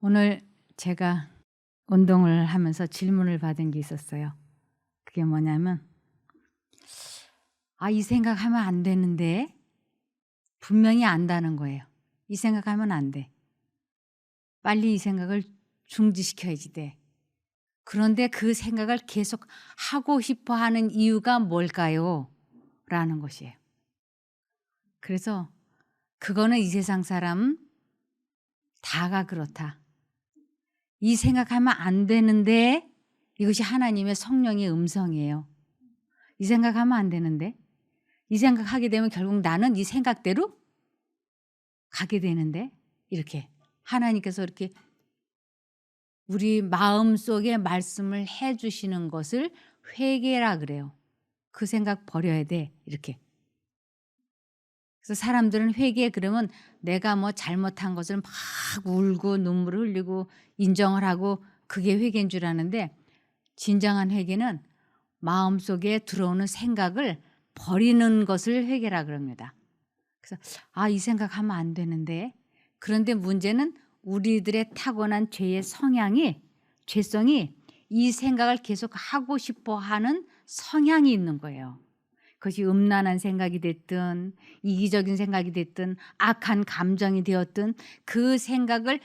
오늘 제가 운동을 하면서 질문을 받은 게 있었어요. 그게 뭐냐면 이 생각하면 안 되는데 분명히 안다는 거예요. 이 생각하면 안 돼. 빨리 이 생각을 중지시켜야지 돼. 그런데 그 생각을 계속 하고 싶어 하는 이유가 뭘까요? 라는 것이에요. 그래서 그거는 이 세상 사람 다가 그렇다. 이 생각하면 안 되는데 이것이 하나님의 성령의 음성이에요. 이 생각하면 안 되는데 이 생각하게 되면 결국 나는 이 생각대로 가게 되는데 이렇게 하나님께서 이렇게 우리 마음속에 말씀을 해 주시는 것을 회개라 그래요. 그 생각 버려야 돼 이렇게. 그래서 사람들은 회개 그러면 내가 뭐 잘못한 것을 막 울고 눈물을 흘리고 인정을 하고 그게 회개인 줄 아는데 진정한 회개는 마음속에 들어오는 생각을 버리는 것을 회개라 그럽니다. 그래서 이 생각하면 안 되는데 그런데 문제는 우리들의 타고난 죄의 죄성이 이 생각을 계속 하고 싶어 하는 성향이 있는 거예요. 그것이 음란한 생각이 됐든 이기적인 생각이 됐든 악한 감정이 되었든 그 생각을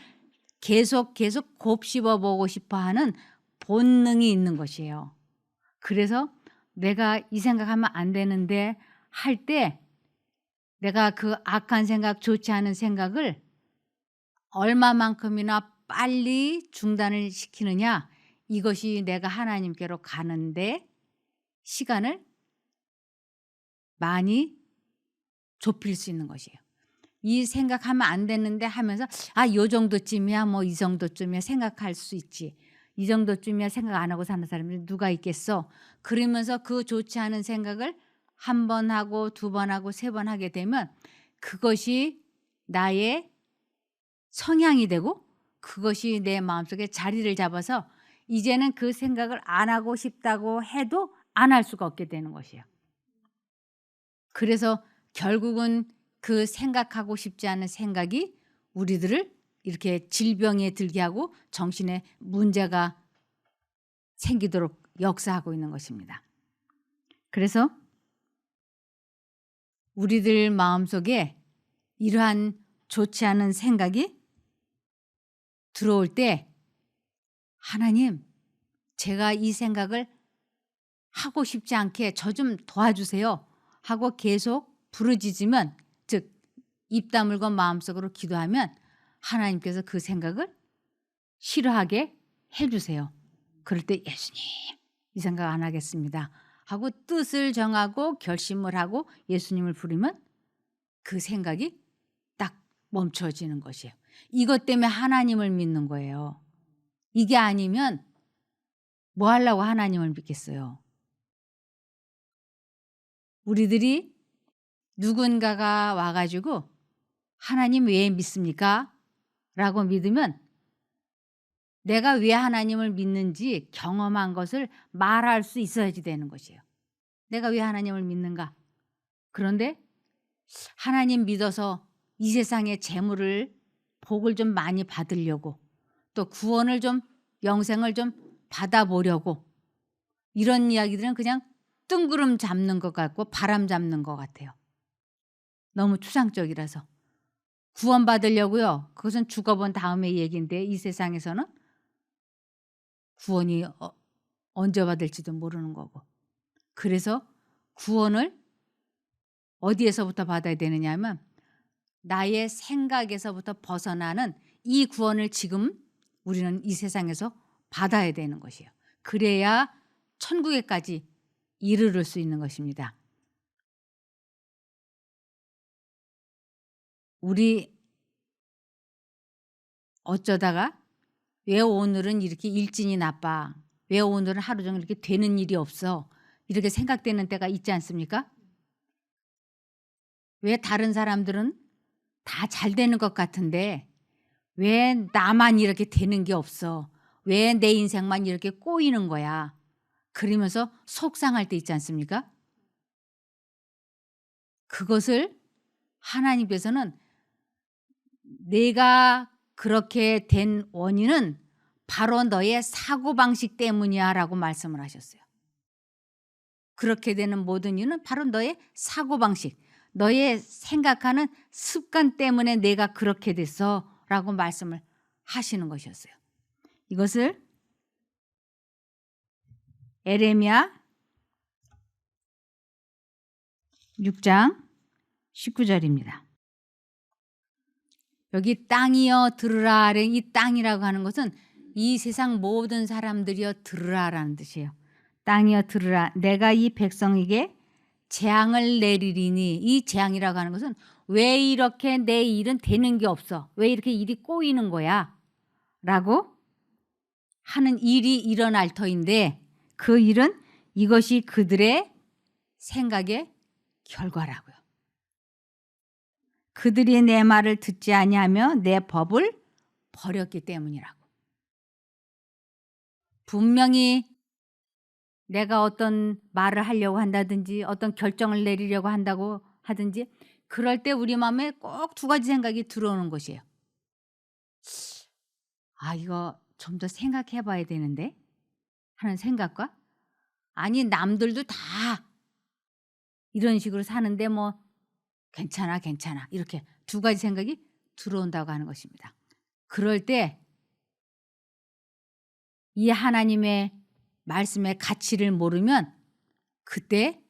계속 곱씹어 보고 싶어 하는 본능이 있는 것이에요. 그래서 내가 이 생각하면 안 되는데 할 때 내가 그 악한 생각, 좋지 않은 생각을 얼마만큼이나 빨리 중단을 시키느냐, 이것이 내가 하나님께로 가는데 시간을 많이 좁힐 수 있는 것이에요. 이 생각하면 안 되는데 하면서 요 정도쯤이야 뭐 이 정도쯤이야 생각할 수 있지. 이 정도쯤이야 생각 안 하고 사는 사람이 누가 있겠어. 그러면서 그 좋지 않은 생각을 한 번 하고 두 번 하고 세 번 하게 되면 그것이 나의 성향이 되고 그것이 내 마음속에 자리를 잡아서 이제는 그 생각을 안 하고 싶다고 해도 안 할 수가 없게 되는 것이에요. 그래서 결국은 그 생각하고 싶지 않은 생각이 우리들을 이렇게 질병에 들게 하고 정신에 문제가 생기도록 역사하고 있는 것입니다. 그래서 우리들 마음속에 이러한 좋지 않은 생각이 들어올 때 하나님, 제가 이 생각을 하고 싶지 않게 저 좀 도와주세요 하고 계속 부르짖으면, 즉 입 다물고 마음속으로 기도하면 하나님께서 그 생각을 싫어하게 해주세요. 그럴 때 예수님 이 생각 안 하겠습니다 하고 뜻을 정하고 결심을 하고 예수님을 부르면 그 생각이 딱 멈춰지는 것이에요. 이것 때문에 하나님을 믿는 거예요. 이게 아니면 뭐 하려고 하나님을 믿겠어요. 우리들이 누군가가 와가지고 하나님 왜 믿습니까? 라고 믿으면 내가 왜 하나님을 믿는지 경험한 것을 말할 수 있어야지 되는 것이에요. 내가 왜 하나님을 믿는가? 그런데 하나님 믿어서 이 세상의 재물을 복을 좀 많이 받으려고 또 구원을 좀 영생을 좀 받아보려고 이런 이야기들은 그냥 뜬구름 잡는 것 같고 바람 잡는 것 같아요. 너무 추상적이라서. 구원받으려고요. 그것은 죽어본 다음의 얘기인데 이 세상에서는 구원이 언제 받을지도 모르는 거고. 그래서 구원을 어디에서부터 받아야 되느냐 하면 나의 생각에서부터 벗어나는 이 구원을 지금 우리는 이 세상에서 받아야 되는 것이에요. 그래야 천국에까지 이르를 수 있는 것입니다. 우리 어쩌다가 왜 오늘은 이렇게 일진이 나빠? 왜 오늘은 하루 종일 이렇게 되는 일이 없어? 이렇게 생각되는 때가 있지 않습니까? 왜 다른 사람들은 다 잘 되는 것 같은데 왜 나만 이렇게 되는 게 없어? 왜 내 인생만 이렇게 꼬이는 거야? 그러면서 속상할 때 있지 않습니까? 그것을 하나님께서는 내가 그렇게 된 원인은 바로 너의 사고방식 때문이야 라고 말씀을 하셨어요. 그렇게 되는 모든 이유는 바로 너의 사고방식, 너의 생각하는 습관 때문에 내가 그렇게 됐어 라고 말씀을 하시는 것이었어요. 이것을 에레미야 6장 19절입니다. 여기 땅이여 들으라. 이 땅이라고 하는 것은 이 세상 모든 사람들이여 들으라라는 뜻이에요. 땅이여 들으라. 내가 이 백성에게 재앙을 내리리니. 이 재앙이라고 하는 것은 왜 이렇게 내 일은 되는 게 없어? 왜 이렇게 일이 꼬이는 거야? 라고 하는 일이 일어날 터인데 그 일은 이것이 그들의 생각의 결과라고요. 그들이 내 말을 듣지 아니하며 내 법을 버렸기 때문이라고. 분명히 내가 어떤 말을 하려고 한다든지 어떤 결정을 내리려고 한다고 하든지 그럴 때 우리 마음에 꼭 두 가지 생각이 들어오는 것이에요. 아, 이거 좀 더 생각해 봐야 되는데 하는 생각과, 아니 남들도 다 이런 식으로 사는데 뭐 괜찮아 이렇게 두 가지 생각이 들어온다고 하는 것입니다. 그럴 때 이 하나님의 말씀의 가치를 모르면 그때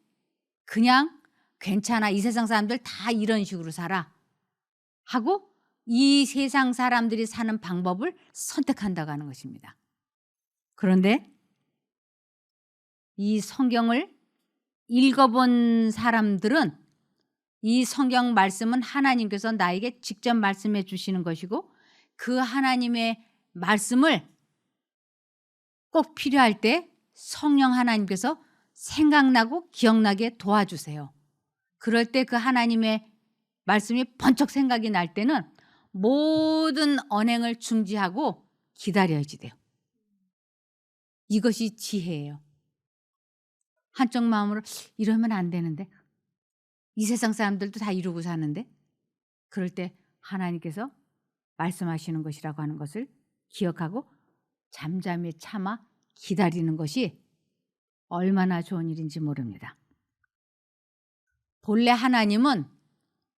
그냥 괜찮아, 이 세상 사람들 다 이런 식으로 살아 하고 이 세상 사람들이 사는 방법을 선택한다고 하는 것입니다. 그런데 이 성경을 읽어본 사람들은 이 성경 말씀은 하나님께서 나에게 직접 말씀해 주시는 것이고 그 하나님의 말씀을 꼭 필요할 때 성령 하나님께서 생각나고 기억나게 도와주세요. 그럴 때 그 하나님의 말씀이 번쩍 생각이 날 때는 모든 언행을 중지하고 기다려야지 돼요. 이것이 지혜예요. 한쪽 마음으로 이러면 안 되는데, 이 세상 사람들도 다 이루고 사는데, 그럴 때 하나님께서 말씀하시는 것이라고 하는 것을 기억하고 잠잠히 참아 기다리는 것이 얼마나 좋은 일인지 모릅니다. 본래 하나님은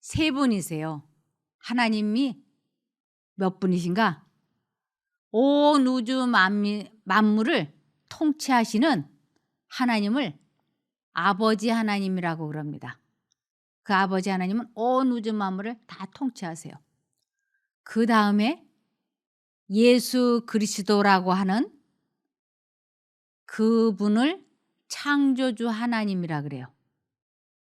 세 분이세요. 하나님이 몇 분이신가? 온 우주 만물을 통치하시는 하나님을 아버지 하나님이라고 그럽니다. 그 아버지 하나님은 온 우주 만물을 다 통치하세요. 그 다음에 예수 그리스도라고 하는 그분을 창조주 하나님이라 그래요.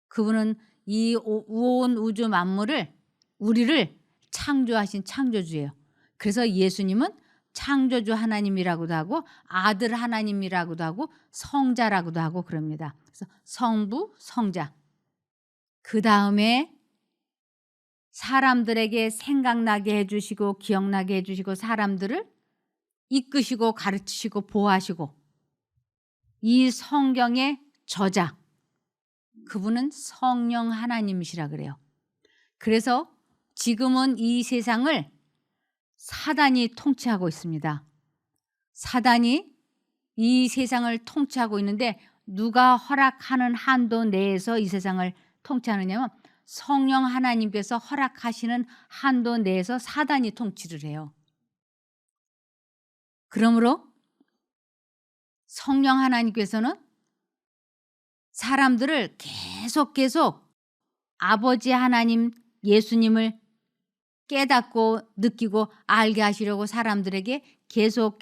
그분은 이 온 우주 만물을, 우리를 창조하신 창조주예요. 그래서 예수님은 창조주 하나님이라고도 하고 아들 하나님이라고도 하고 성자라고도 하고 그럽니다. 그래서 성부, 성자. 그 다음에 사람들에게 생각나게 해주시고 기억나게 해주시고 사람들을 이끄시고 가르치시고 보호하시고 이 성경의 저자, 그분은 성령 하나님이시라 그래요. 그래서 지금은 이 세상을 사단이 통치하고 있습니다. 사단이 이 세상을 통치하고 있는데 누가 허락하는 한도 내에서 이 세상을 통치하느냐면 성령 하나님께서 허락하시는 한도 내에서 사단이 통치를 해요. 그러므로 성령 하나님께서는 사람들을 계속 아버지 하나님 예수님을 깨닫고 느끼고 알게 하시려고 사람들에게 계속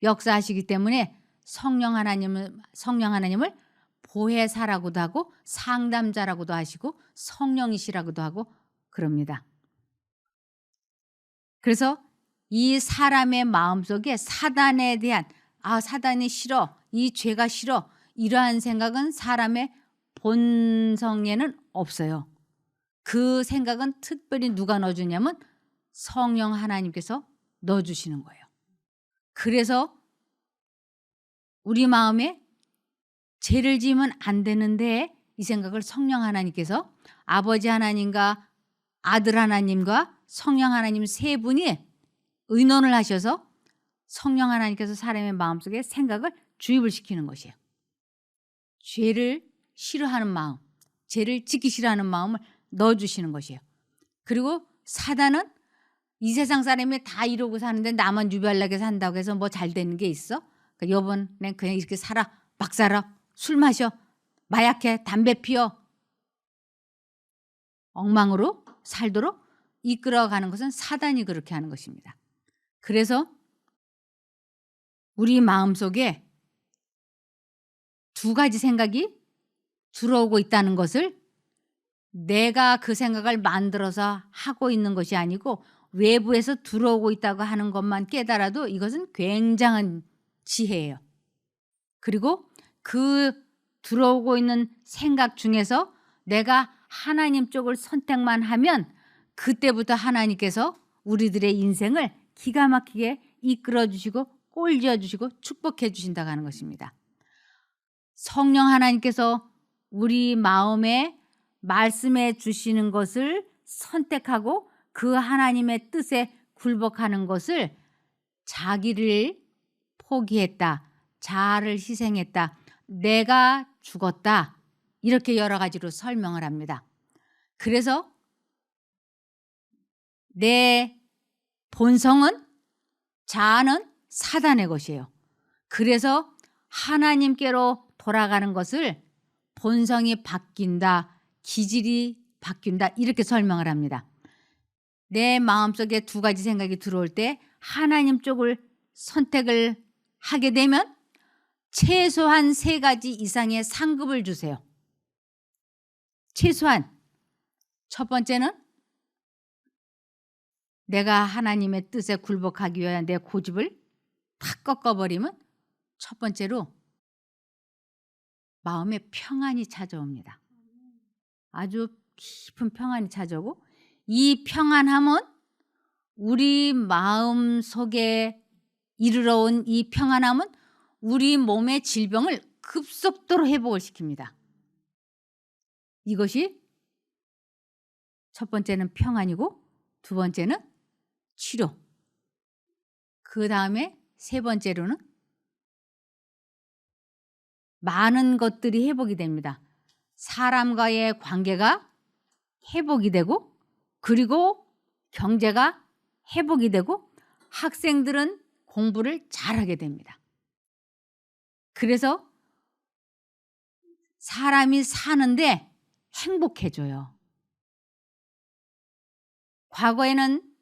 역사하시기 때문에 성령 하나님을 보혜사라고도 하고 상담자라고도 하시고 성령이시라고도 하고 그럽니다. 그래서 이 사람의 마음속에 사단에 대한 사단이 싫어, 이 죄가 싫어, 이러한 생각은 사람의 본성에는 없어요. 그 생각은 특별히 누가 넣어주냐면 성령 하나님께서 넣어주시는 거예요. 그래서 우리 마음에 죄를 지으면 안 되는데 이 생각을 성령 하나님께서 아버지 하나님과 아들 하나님과 성령 하나님 세 분이 의논을 하셔서 성령 하나님께서 사람의 마음속에 생각을 주입을 시키는 것이에요. 죄를 싫어하는 마음, 죄를 짓기 싫어하는 마음을 넣어주시는 것이에요. 그리고 사단은 이 세상 사람이 다 이러고 사는데 나만 유별나게 산다고 해서 뭐 잘 되는 게 있어? 그러니까 여보는 그냥 이렇게 살아, 막 살아, 술 마셔, 마약해, 담배 피워, 엉망으로 살도록 이끌어가는 것은 사단이 그렇게 하는 것입니다. 그래서 우리 마음속에 두 가지 생각이 들어오고 있다는 것을 내가 그 생각을 만들어서 하고 있는 것이 아니고 외부에서 들어오고 있다고 하는 것만 깨달아도 이것은 굉장한 지혜예요. 그리고 그 들어오고 있는 생각 중에서 내가 하나님 쪽을 선택만 하면 그때부터 하나님께서 우리들의 인생을 기가 막히게 이끌어 주시고 꼴지어 주시고 축복해 주신다고 하는 것입니다. 성령 하나님께서 우리 마음에 말씀해 주시는 것을 선택하고 그 하나님의 뜻에 굴복하는 것을 자기를 포기했다, 자아를 희생했다, 내가 죽었다, 이렇게 여러 가지로 설명을 합니다. 그래서 내 본성은, 자아는 사단의 것이에요. 그래서 하나님께로 돌아가는 것을 본성이 바뀐다, 기질이 바뀐다, 이렇게 설명을 합니다. 내 마음속에 두 가지 생각이 들어올 때 하나님 쪽을 선택을 하게 되면 최소한 세 가지 이상의 상급을 주세요. 최소한. 첫 번째는 내가 하나님의 뜻에 굴복하기 위한 내 고집을 탁 꺾어버리면 첫 번째로 마음에 평안이 찾아옵니다. 아주 깊은 평안이 찾아오고, 이 평안함은 우리 마음 속에 이르러 온 이 평안함은 우리 몸의 질병을 급속도로 회복을 시킵니다. 이것이 첫 번째는 평안이고 두 번째는 치료, 그 다음에 세 번째로는 많은 것들이 회복이 됩니다. 사람과의 관계가 회복이 되고, 그리고 경제가 회복이 되고, 학생들은 공부를 잘하게 됩니다. 그래서 사람이 사는데 행복해져요. 과거에는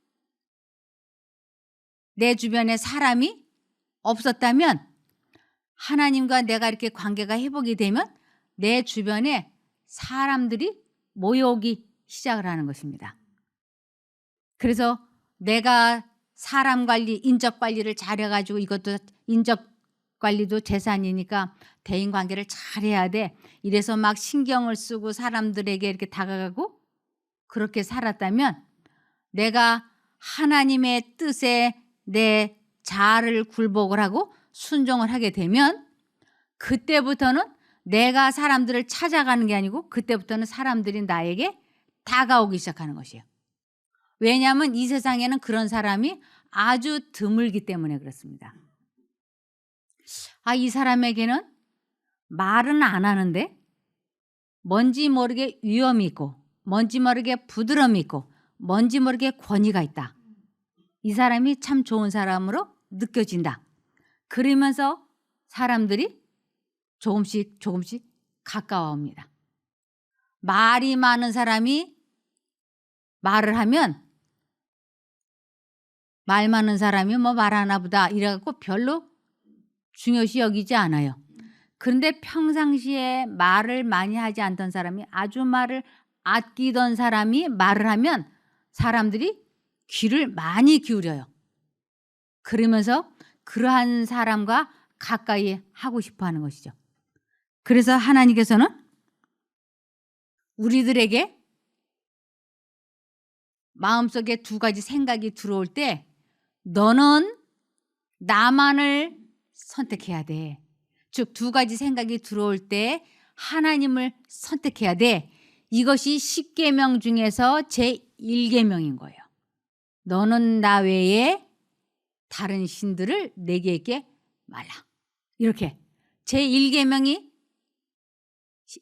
내 주변에 사람이 없었다면 하나님과 내가 이렇게 관계가 회복이 되면 내 주변에 사람들이 모여오기 시작을 하는 것입니다. 그래서 내가 사람 관리, 인적 관리를 잘해가지고, 이것도 인적 관리도 재산이니까 대인 관계를 잘해야 돼, 이래서 막 신경을 쓰고 사람들에게 이렇게 다가가고 그렇게 살았다면 내가 하나님의 뜻에 내 자아를 굴복을 하고 순종을 하게 되면 그때부터는 내가 사람들을 찾아가는 게 아니고 그때부터는 사람들이 나에게 다가오기 시작하는 것이에요. 왜냐하면 이 세상에는 그런 사람이 아주 드물기 때문에 그렇습니다. 이 사람에게는 말은 안 하는데 뭔지 모르게 위엄이 있고, 뭔지 모르게 부드러움이 있고, 뭔지 모르게 권위가 있다. 이 사람이 참 좋은 사람으로 느껴진다. 그러면서 사람들이 조금씩 가까워옵니다. 말이 많은 사람이 말을 하면 말 많은 사람이 뭐 말하나 보다 이래갖고 별로 중요시 여기지 않아요. 그런데 평상시에 말을 많이 하지 않던 사람이, 아주 말을 아끼던 사람이 말을 하면 사람들이 귀를 많이 기울여요. 그러면서 그러한 사람과 가까이 하고 싶어 하는 것이죠. 그래서 하나님께서는 우리들에게 마음속에 두 가지 생각이 들어올 때 너는 나만을 선택해야 돼. 즉 두 가지 생각이 들어올 때 하나님을 선택해야 돼. 이것이 10계명 중에서 제1계명인 거예요. 너는 나 외에 다른 신들을 내게 있게 말라. 이렇게 제1계명이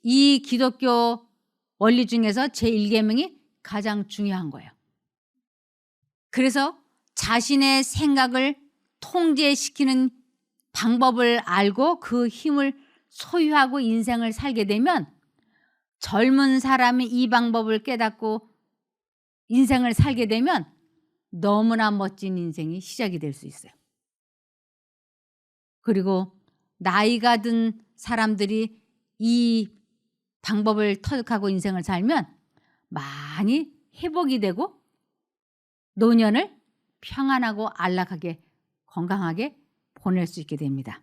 이 기독교 원리 중에서 제1계명이 가장 중요한 거예요. 그래서 자신의 생각을 통제시키는 방법을 알고 그 힘을 소유하고 인생을 살게 되면 젊은 사람이 이 방법을 깨닫고 인생을 살게 되면 너무나 멋진 인생이 시작이 될 수 있어요. 그리고 나이가 든 사람들이 이 방법을 터득하고 인생을 살면 많이 회복이 되고 노년을 평안하고 안락하게 건강하게 보낼 수 있게 됩니다.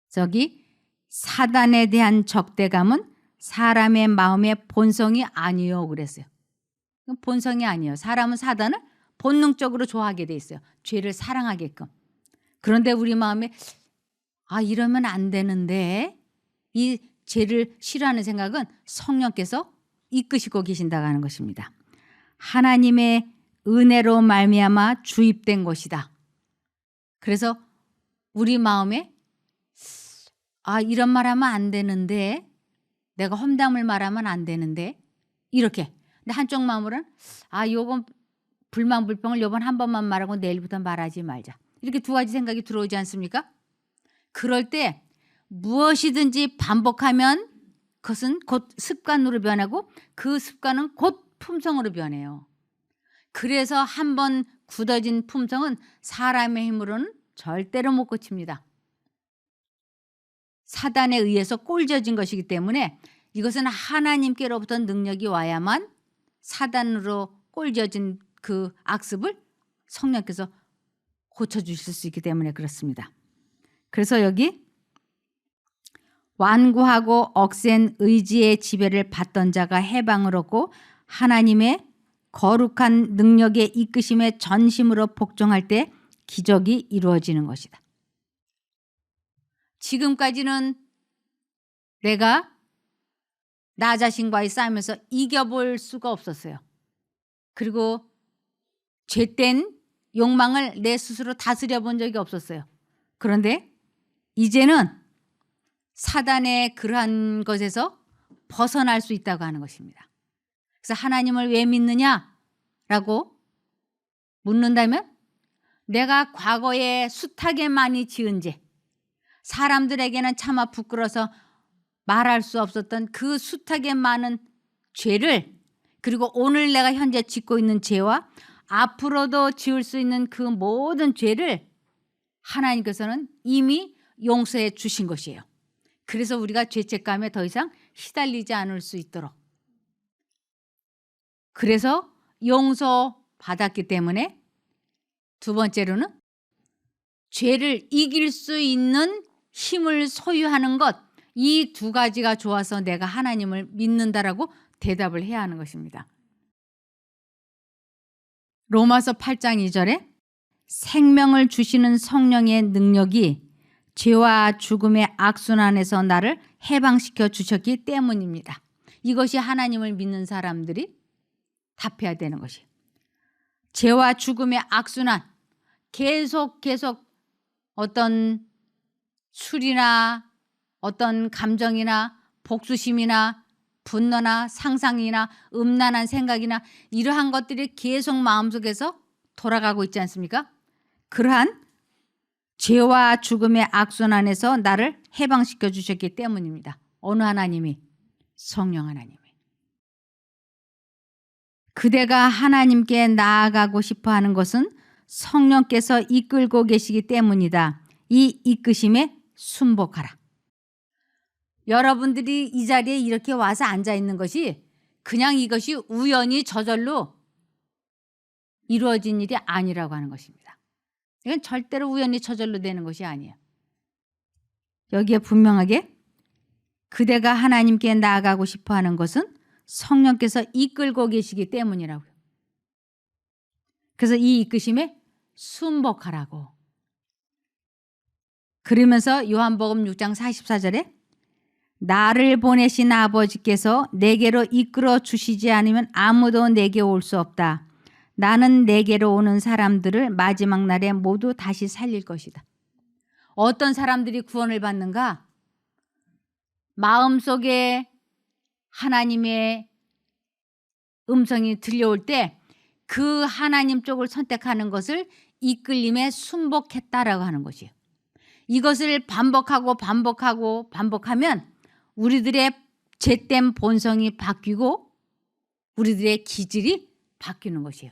저기 사단에 대한 적대감은 사람의 마음의 본성이 아니요 그랬어요. 본성이 아니에요. 사람은 사단을 본능적으로 좋아하게 돼 있어요. 죄를 사랑하게끔. 그런데 우리 마음에 이러면 안 되는데 이 죄를 싫어하는 생각은 성령께서 이끄시고 계신다고 하는 것입니다. 하나님의 은혜로 말미암아 주입된 것이다. 그래서 우리 마음에 이런 말하면 안 되는데 내가 험담을 말하면 안 되는데 이렇게. 근데 한쪽 마음으로는 요번 불만불평을 요번 한 번만 말하고 내일부터 말하지 말자. 이렇게 두 가지 생각이 들어오지 않습니까? 그럴 때 무엇이든지 반복하면 그것은 곧 습관으로 변하고 그 습관은 곧 품성으로 변해요. 그래서 한번 굳어진 품성은 사람의 힘으로는 절대로 못 고칩니다. 사단에 의해서 꼴져진 것이기 때문에 이것은 하나님께로부터 능력이 와야만 사단으로 꼴져진 그 악습을 성령께서 고쳐주실 수 있기 때문에 그렇습니다. 그래서 여기 완고하고 억센 의지의 지배를 받던 자가 해방을 얻고 하나님의 거룩한 능력의 이끄심에 전심으로 복종할 때 기적이 이루어지는 것이다. 지금까지는 내가 나 자신과의 싸움에서 이겨볼 수가 없었어요. 그리고 죄된 욕망을 내 스스로 다스려 본 적이 없었어요. 그런데 이제는 사단의 그러한 것에서 벗어날 수 있다고 하는 것입니다. 그래서 하나님을 왜 믿느냐라고 묻는다면 내가 과거에 숱하게 많이 지은 죄, 사람들에게는 차마 부끄러워서 말할 수 없었던 그 숱하게 많은 죄를, 그리고 오늘 내가 현재 짓고 있는 죄와 앞으로도 지을 수 있는 그 모든 죄를 하나님께서는 이미 용서해 주신 것이에요. 그래서 우리가 죄책감에 더 이상 시달리지 않을 수 있도록, 그래서 용서받았기 때문에 두 번째로는 죄를 이길 수 있는 힘을 소유하는 것, 이 두 가지가 좋아서 내가 하나님을 믿는다라고 대답을 해야 하는 것입니다. 로마서 8장 2절에 생명을 주시는 성령의 능력이 죄와 죽음의 악순환에서 나를 해방시켜 주셨기 때문입니다. 이것이 하나님을 믿는 사람들이 답해야 되는 것이에요. 죄와 죽음의 악순환, 계속 어떤 술이나 어떤 감정이나 복수심이나 분노나 상상이나 음란한 생각이나 이러한 것들이 계속 마음속에서 돌아가고 있지 않습니까? 그러한 죄와 죽음의 악순환에서 나를 해방시켜 주셨기 때문입니다. 어느 하나님이? 성령 하나님이. 그대가 하나님께 나아가고 싶어하는 것은 성령께서 이끌고 계시기 때문이다. 이 이끄심에 순복하라. 여러분들이 이 자리에 이렇게 와서 앉아 있는 것이 그냥 이것이 우연히 저절로 이루어진 일이 아니라고 하는 것입니다. 이건 절대로 우연히 저절로 되는 것이 아니에요. 여기에 분명하게 그대가 하나님께 나아가고 싶어하는 것은 성령께서 이끌고 계시기 때문이라고요. 그래서 이 이끄심에 순복하라고. 그러면서 요한복음 6장 44절에 나를 보내신 아버지께서 내게로 이끌어 주시지 않으면 아무도 내게 올 수 없다. 나는 내게로 오는 사람들을 마지막 날에 모두 다시 살릴 것이다. 어떤 사람들이 구원을 받는가? 마음속에 하나님의 음성이 들려올 때 그 하나님 쪽을 선택하는 것을 이끌림에 순복했다라고 하는 것이에요. 이것을 반복하면 우리들의 죄된 본성이 바뀌고 우리들의 기질이 바뀌는 것이에요.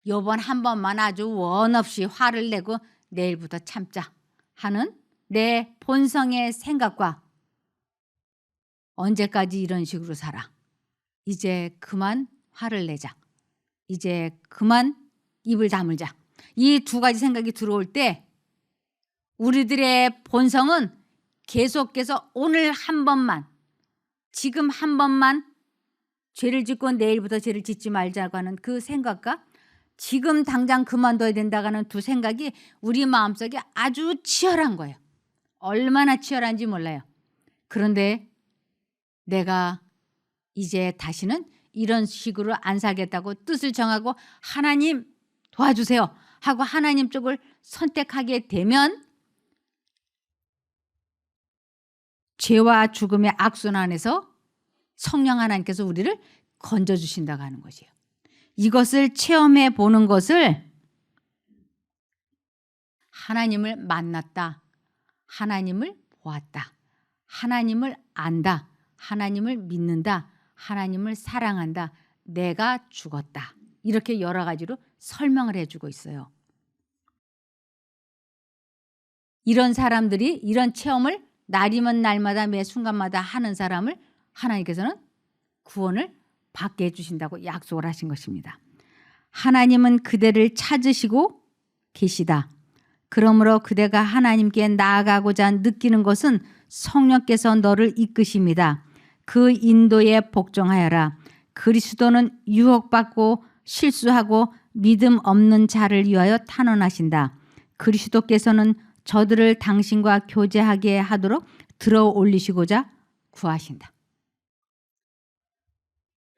요번 한 번만 아주 원 없이 화를 내고 내일부터 참자 하는 내 본성의 생각과 언제까지 이런 식으로 살아? 이제 그만 화를 내자. 이제 그만 입을 다물자. 이 두 가지 생각이 들어올 때 우리들의 본성은 계속해서 오늘 한 번만, 지금 한 번만 죄를 짓고 내일부터 죄를 짓지 말자고 하는 그 생각과 지금 당장 그만둬야 된다고 하는 두 생각이 우리 마음속에 아주 치열한 거예요. 얼마나 치열한지 몰라요. 그런데 내가 이제 다시는 이런 식으로 안 살겠다고 뜻을 정하고 하나님 도와주세요 하고 하나님 쪽을 선택하게 되면 죄와 죽음의 악순환에서 성령 하나님께서 우리를 건져주신다고 하는 것이에요. 이것을 체험해 보는 것을 하나님을 만났다, 하나님을 보았다, 하나님을 안다, 하나님을 믿는다, 하나님을 사랑한다, 내가 죽었다, 이렇게 여러 가지로 설명을 해주고 있어요. 이런 사람들이 이런 체험을 날이면 날마다 매 순간마다 하는 사람을 하나님께서는 구원을 받게 해주신다고 약속을 하신 것입니다. 하나님은 그대를 찾으시고 계시다. 그러므로 그대가 하나님께 나아가고자 느끼는 것은 성령께서 너를 이끄십니다. 그 인도에 복종하여라. 그리스도는 유혹받고 실수하고 믿음 없는 자를 위하여 탄원하신다. 그리스도께서는 저들을 당신과 교제하게 하도록 들어 올리시고자 구하신다.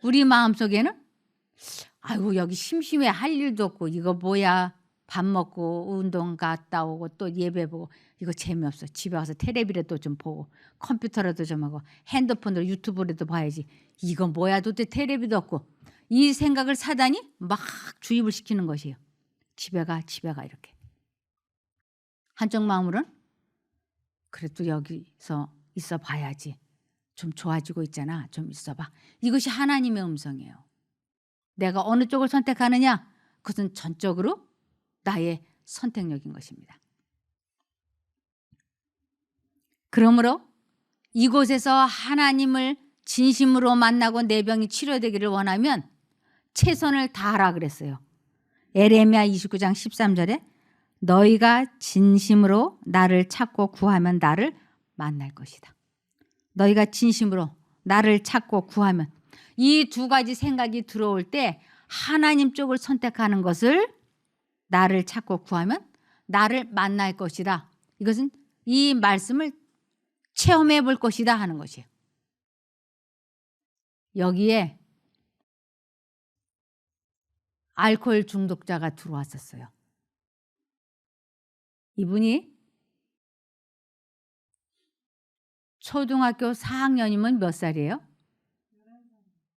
우리 마음속에는 아이고 여기 심심해 할 일도 없고 이거 뭐야, 밥 먹고 운동 갔다 오고 또 예배 보고 이거 재미없어. 집에 가서 텔레비라도 좀 보고 컴퓨터라도 좀 하고 핸드폰으로 유튜브라도 봐야지. 이건 뭐야 도대체 텔레비도 없고. 이 생각을 사단이 막 주입을 시키는 것이에요. 집에 가 이렇게. 한쪽 마음으로는 그래도 여기서 있어 봐야지. 좀 좋아지고 있잖아. 좀 있어봐. 이것이 하나님의 음성이에요. 내가 어느 쪽을 선택하느냐? 그것은 전적으로 나의 선택력인 것입니다. 그러므로 이곳에서 하나님을 진심으로 만나고 내 병이 치료되기를 원하면 최선을 다하라 그랬어요. 에레미야 29장 13절에 너희가 진심으로 나를 찾고 구하면 나를 만날 것이다. 너희가 진심으로 나를 찾고 구하면, 이 두 가지 생각이 들어올 때 하나님 쪽을 선택하는 것을, 나를 찾고 구하면 나를 만날 것이다. 이것은 이 말씀을 체험해 볼 것이다 하는 것이에요. 여기에 알코올 중독자가 들어왔었어요. 이분이 초등학교 4학년이면 몇 살이에요?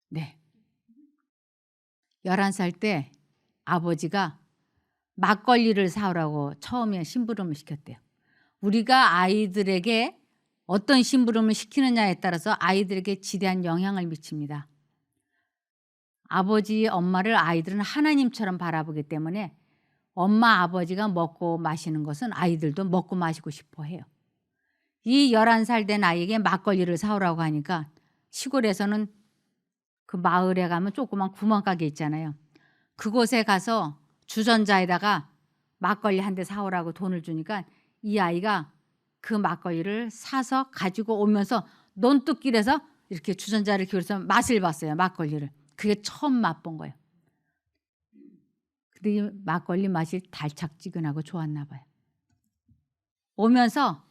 네. 11살 때 아버지가 막걸리를 사오라고 처음에 심부름을 시켰대요. 우리가 아이들에게 어떤 심부름을 시키느냐에 따라서 아이들에게 지대한 영향을 미칩니다. 아버지, 엄마를 아이들은 하나님처럼 바라보기 때문에 엄마, 아버지가 먹고 마시는 것은 아이들도 먹고 마시고 싶어 해요. 이 11살 된 아이에게 막걸리를 사오라고 하니까 시골에서는 그 마을에 가면 조그만 구멍가게 있잖아요. 그곳에 가서 주전자에다가 막걸리 한 대 사오라고 돈을 주니까 이 아이가 그 막걸리를 사서 가지고 오면서 논뚝길에서 이렇게 주전자를 기울여서 맛을 봤어요. 막걸리를. 그게 처음 맛본 거예요. 근데 이 막걸리 맛이 달짝지근하고 좋았나 봐요. 오면서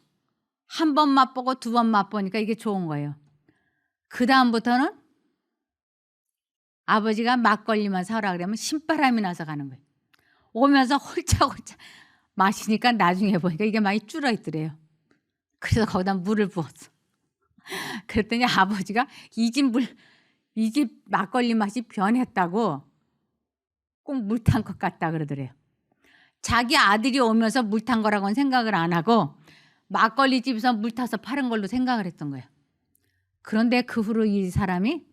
한 번 맛보고 두 번 맛보니까 이게 좋은 거예요. 그 다음부터는 아버지가 막걸리만 사오라 그러면 신바람이 나서 가는 거예요. 오면서 홀짝홀짝 마시니까 나중에 보니까 이게 많이 줄어 있더래요. 그래서 거기다 물을 부었어. 그랬더니 아버지가 이 집 막걸리 맛이 변했다고 꼭 물 탄 것 같다 그러더래요. 자기 아들이 오면서 물 탄 거라고는 생각을 안 하고 막걸리 집에서 물 타서 파는 걸로 생각을 했던 거예요. 그런데 그 후로 이 사람이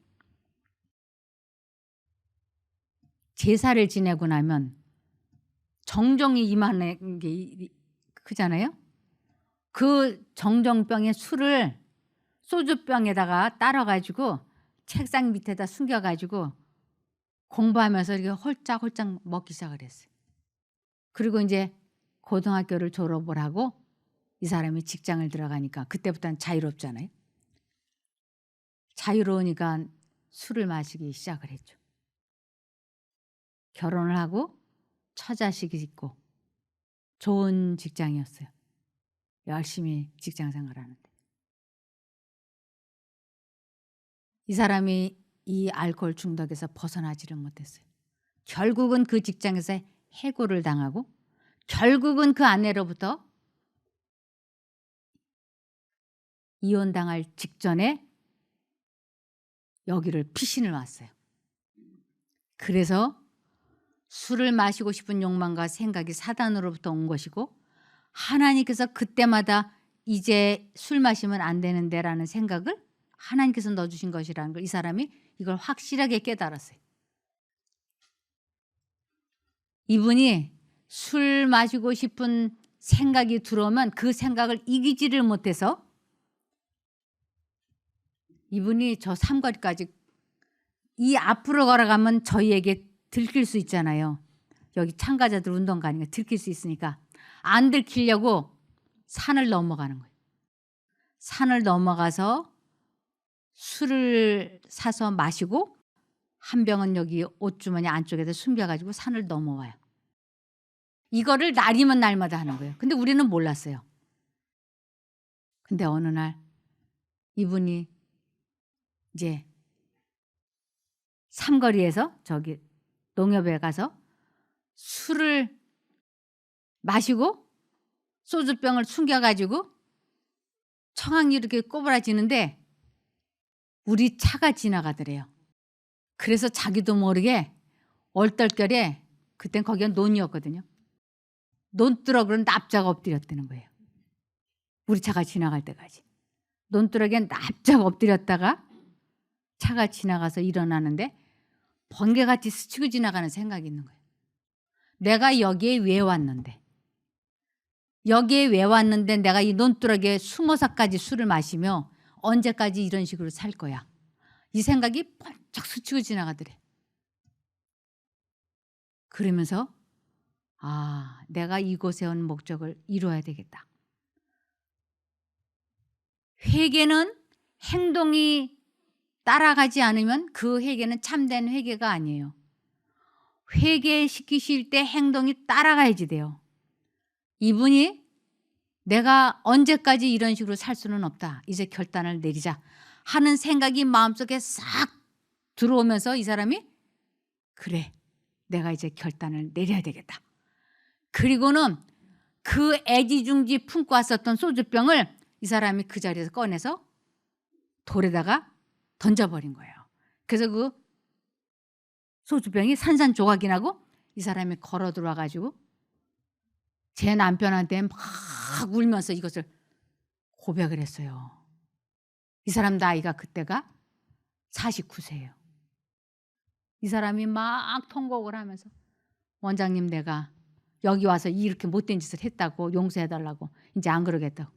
제사를 지내고 나면 정정이 임하는 게 그잖아요. 그 정정병에 술을 소주병에다가 따라 가지고 책상 밑에다 숨겨 가지고 공부하면서 이렇게 홀짝홀짝 먹기 시작을 했어요. 그리고 이제 고등학교를 졸업을 하고 이 사람이 직장을 들어가니까 그때부터는 자유롭잖아요. 자유로우니까 술을 마시기 시작을 했죠. 결혼을 하고 처자식이 있고 좋은 직장이었어요. 열심히 직장 생활하는데 이 사람이 이 알코올 중독에서 벗어나지를 못했어요. 결국은 그 직장에서 해고를 당하고 결국은 그 아내로부터 이혼당할 직전에 여기를 피신을 왔어요. 그래서 술을 마시고 싶은 욕망과 생각이 사단으로부터 온 것이고 하나님께서 그때마다 이제 술 마시면 안 되는데라는 생각을 하나님께서 넣어주신 것이라는 걸 이 사람이 이걸 확실하게 깨달았어요. 이분이 술 마시고 싶은 생각이 들어오면 그 생각을 이기지를 못해서 이분이 저 삼거리까지 이 앞으로 걸어가면 저희에게 들킬 수 있잖아요. 여기 참가자들 운동가니까 들킬 수 있으니까 안 들키려고 산을 넘어가는 거예요. 산을 넘어가서 술을 사서 마시고 한 병은 여기 옷주머니 안쪽에다 숨겨가지고 산을 넘어와요. 이거를 날이면 날마다 하는 거예요. 근데 우리는 몰랐어요. 근데 어느 날 이분이 이제 삼거리에서 저기 농협에 가서 술을 마시고 소주병을 숨겨가지고 청항이 이렇게 꼬부라지는데 우리 차가 지나가더래요. 그래서 자기도 모르게 얼떨결에 그땐 거기가 논이었거든요. 논두렁으로 납작 엎드렸다는 거예요. 우리 차가 지나갈 때까지. 논두렁에 납작 엎드렸다가 차가 지나가서 일어나는데 번개같이 스치고 지나가는 생각이 있는 거예요. 내가 여기에 왜 왔는데 내가 이 논두렁에 숨어서까지 술을 마시며 언제까지 이런 식으로 살 거야. 이 생각이 번쩍 스치고 지나가더래. 그러면서 내가 이곳에 온 목적을 이루어야 되겠다. 회개는 행동이 따라가지 않으면 그 회개는 참된 회개가 아니에요. 회개시키실 때 행동이 따라가야지 돼요. 이분이 내가 언제까지 이런 식으로 살 수는 없다. 이제 결단을 내리자 하는 생각이 마음속에 싹 들어오면서 이 사람이 그래, 내가 이제 결단을 내려야 되겠다. 그리고는 그 애지중지 품고 왔었던 소주병을 이 사람이 그 자리에서 꺼내서 돌에다가 던져버린 거예요. 그래서 그 소주병이 산산조각이 나고 이 사람이 걸어 들어와 가지고 제 남편한테 막 울면서 이것을 고백을 했어요. 이 사람 나이가 그때가 49세예요. 이 사람이 막 통곡을 하면서 원장님 내가 여기 와서 이렇게 못된 짓을 했다고 용서해달라고 이제 안 그러겠다고.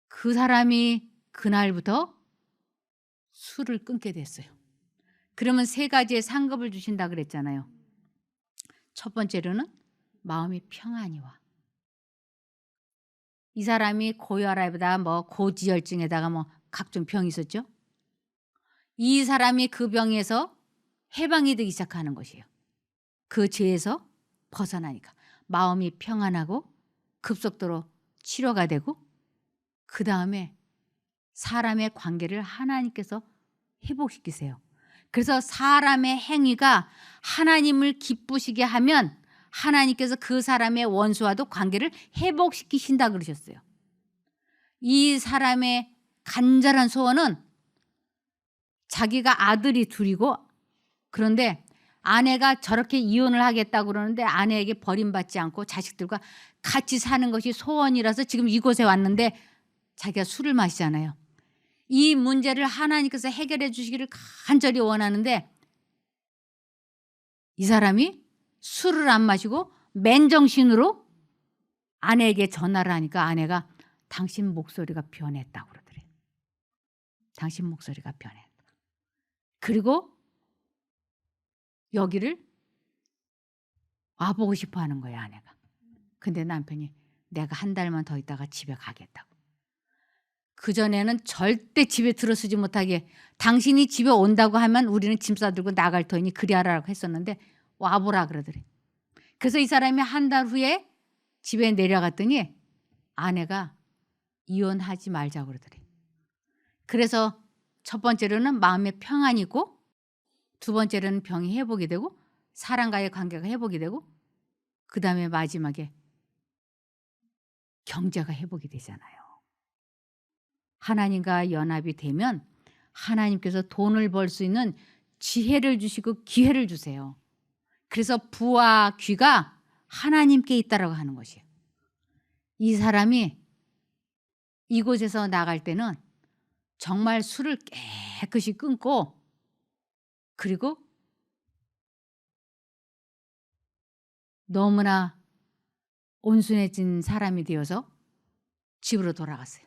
그 사람이 그날부터 술을 끊게 됐어요. 그러면 세 가지의 상급을 주신다 그랬잖아요. 첫 번째로는 마음이 평안이 와. 이 사람이 고혈압에다가 뭐 고지혈증에다가 뭐 각종 병이 있었죠. 이 사람이 그 병에서 해방이 되기 시작하는 것이에요. 그 죄에서 벗어나니까 마음이 평안하고 급속도로 치료가 되고 그 다음에 사람의 관계를 하나님께서 회복시키세요. 그래서 사람의 행위가 하나님을 기쁘시게 하면 하나님께서 그 사람의 원수와도 관계를 회복시키신다 그러셨어요. 이 사람의 간절한 소원은 자기가 아들이 둘이고, 그런데 아내가 저렇게 이혼을 하겠다고 그러는데 아내에게 버림받지 않고 자식들과 같이 사는 것이 소원이라서 지금 이곳에 왔는데 자기가 술을 마시잖아요. 이 문제를 하나님께서 해결해 주시기를 간절히 원하는데 이 사람이 술을 안 마시고 맨정신으로 아내에게 전화를 하니까 아내가 당신 목소리가 변했다고 그러더래요. 당신 목소리가 변했다. 그리고 여기를 와보고 싶어 하는 거예요, 아내가. 근데 남편이 내가 한 달만 더 있다가 집에 가겠다고. 그전에는 절대 집에 들어서지 못하게 당신이 집에 온다고 하면 우리는 짐 싸들고 나갈 터이니 그리 하라고 했었는데 와보라 그러더래. 그래서 이 사람이 한 달 후에 집에 내려갔더니 아내가 이혼하지 말자고 그러더래. 그래서 첫 번째로는 마음에 평안이 있고, 두 번째로는 병이 회복이 되고, 사람과의 관계가 회복이 되고, 그 다음에 마지막에 경제가 회복이 되잖아요. 하나님과 연합이 되면 하나님께서 돈을 벌 수 있는 지혜를 주시고 기회를 주세요. 그래서 부와 귀가 하나님께 있다라고 하는 것이에요. 이 사람이 이곳에서 나갈 때는 정말 술을 깨끗이 끊고, 그리고 너무나 온순해진 사람이 되어서 집으로 돌아갔어요.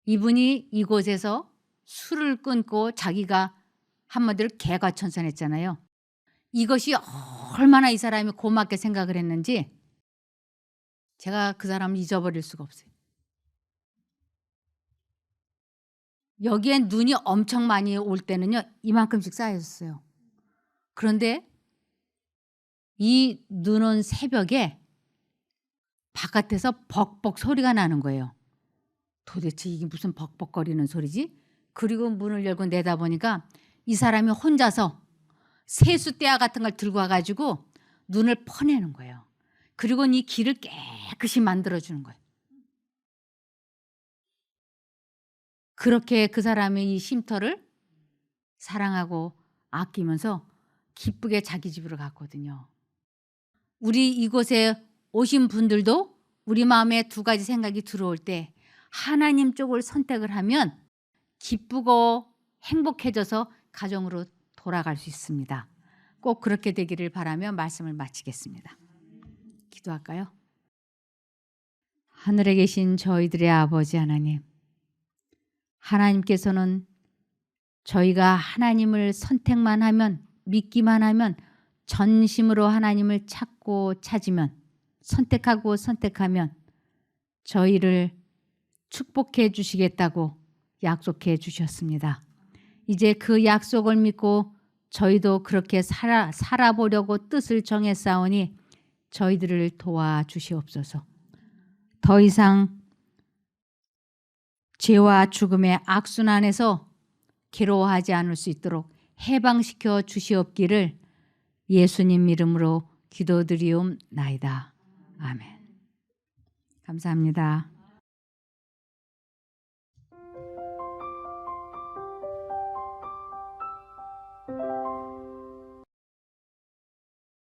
이분이 이곳에서 술을 끊고 자기가 한마디로 개과천선했잖아요. 이것이 얼마나 이 사람이 고맙게 생각을 했는지 제가 그 사람을 잊어버릴 수가 없어요. 여기에 눈이 엄청 많이 올 때는요, 이만큼씩 쌓였어요. 그런데 이 눈 온 새벽에 바깥에서 벅벅 소리가 나는 거예요. 도대체 이게 무슨 벅벅거리는 소리지? 그리고 문을 열고 내다보니까 이 사람이 혼자서 세숫대야 같은 걸 들고 와가지고 눈을 퍼내는 거예요. 그리고 이 길을 깨끗이 만들어주는 거예요. 그렇게 그 사람의 이 쉼터를 사랑하고 아끼면서 기쁘게 자기 집으로 갔거든요. 우리 이곳에 오신 분들도 우리 마음에 두 가지 생각이 들어올 때 하나님 쪽을 선택을 하면 기쁘고 행복해져서 가정으로 돌아갈 수 있습니다. 꼭 그렇게 되기를 바라며 말씀을 마치겠습니다. 기도할까요? 하늘에 계신 저희들의 아버지 하나님, 하나님께서는 저희가 하나님을 선택만 하면, 믿기만 하면, 전심으로 하나님을 찾고 찾으면, 선택하고 선택하면 저희를 축복해 주시겠다고 약속해 주셨습니다. 이제 그 약속을 믿고 저희도 그렇게 살아보려고 뜻을 정했사오니 저희들을 도와주시옵소서. 더 이상 죄와 죽음의 악순환에서 괴로워하지 않을 수 있도록 해방시켜 주시옵기를 예수님 이름으로 기도드리옵나이다. 아멘. 감사합니다.